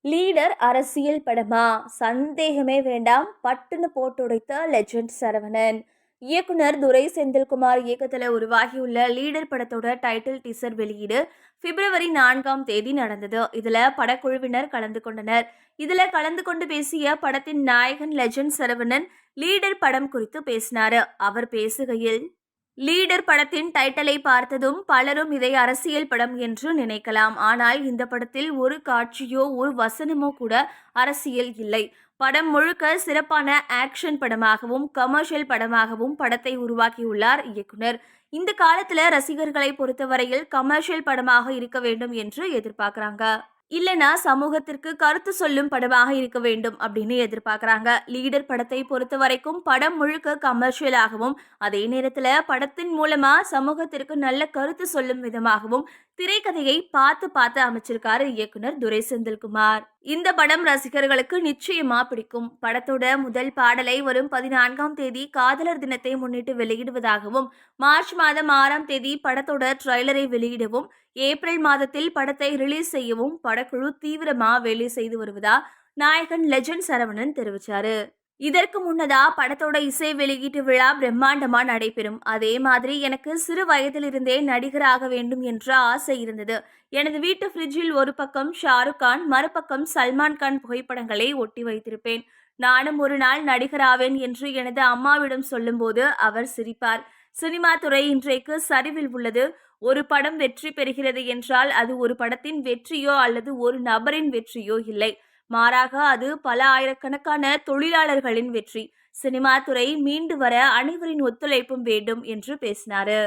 Leader அரசியல் படமா? சந்தேகமே வேண்டாம், பட்டுன்னு போட்டுடைத்த லெஜண்ட் சரவணன். இயக்குனர் துரை செந்தில்குமார் இயக்கத்தில் உருவாகியுள்ள லீடர் படத்தோட டைட்டில் டீசர் வெளியீடு பிப்ரவரி 4ஆம் தேதி நடந்தது. இதுல படக்குழுவினர் கலந்து கொண்டனர். இதுல கலந்து கொண்டு பேசிய படத்தின் நாயகன் லெஜண்ட் சரவணன் லீடர் படம் குறித்து பேசினாரு. அவர் பேசுகையில், லீடர் படத்தின் டைட்டிலை பார்த்ததும் பலரும் இதை அரசியல் படம் என்று நினைக்கலாம். ஆனால் இந்த படத்தில் ஒரு காட்சியோ ஒரு வசனமோ கூட அரசியல் இல்லை. படம் முழுக்க சிறப்பான ஆக்ஷன் படமாகவும் கமர்ஷியல் படமாகவும் படத்தை உருவாக்கியுள்ளார் இயக்குனர். இந்த காலத்துல ரசிகர்களை பொறுத்தவரையில் கமர்ஷியல் படமாக இருக்க வேண்டும் என்று எதிர்பார்க்கறாங்க. இல்லனா சமூகத்திற்கு கருத்து சொல்லும் படமாக இருக்க வேண்டும் அப்படின்னு எதிர்பார்க்கறாங்க. லீடர் படத்தை பொறுத்த வரைக்கும் படம் முழுக்க கமர்ஷியலாகவும் அதே நேரத்துல படத்தின் மூலமா சமூகத்திற்கு நல்ல கருத்து சொல்லும் விதமாகவும் திரைக்கதையை பார்த்து அமைச்சிருக்காரு இயக்குனர் துரை செந்தில்குமார். இந்த படம் ரசிகர்களுக்கு நிச்சயமா பிடிக்கும். படத்தோட முதல் பாடலை வரும் 14ஆம் தேதி காதலர் தினத்தை முன்னிட்டு வெளியிடுவதாகவும், மார்ச் மாதம் 6ஆம் தேதி படத்தோட ட்ரெய்லரை வெளியிடவும், ஏப்ரல் மாதத்தில் படத்தை ரிலீஸ் செய்யவும் படக்குழு தீவிரமா வேலை செய்து வருவதா நாயகன் லெஜண்ட் சரவணன் தெரிவிச்சாரு. இதற்கு முன்னதா படத்தோட இசை வெளியீட்டு விழா பிரம்மாண்டமா நடைபெறும். அதே மாதிரி எனக்கு சிறு வயதிலிருந்தே நடிகராக வேண்டும் என்ற ஆசை இருந்தது. எனது வீட்டு ஃப்ரிட்ஜில் ஒரு பக்கம் ஷாருக் கான், மறுபக்கம் சல்மான் கான் புகைப்படங்களை ஒட்டி வைத்திருப்பேன். நானும் ஒரு நாள் நடிகராவேன் என்று எனது அம்மாவிடம் சொல்லும்போது அவர் சிரிப்பார். சினிமா துறை இன்றைக்கு சரிவில் உள்ளது. ஒரு படம் வெற்றி பெறுகிறது என்றால் அது ஒரு படத்தின் வெற்றியோ அல்லது ஒரு நபரின் வெற்றியோ இல்லை. மாறாக அது பல ஆயிரக்கணக்கான தொழிலாளர்களின் வெற்றி. சினிமா துறை மீண்டு வர அனைவரின் ஒத்துழைப்பும் வேண்டும் என்று பேசினாரு.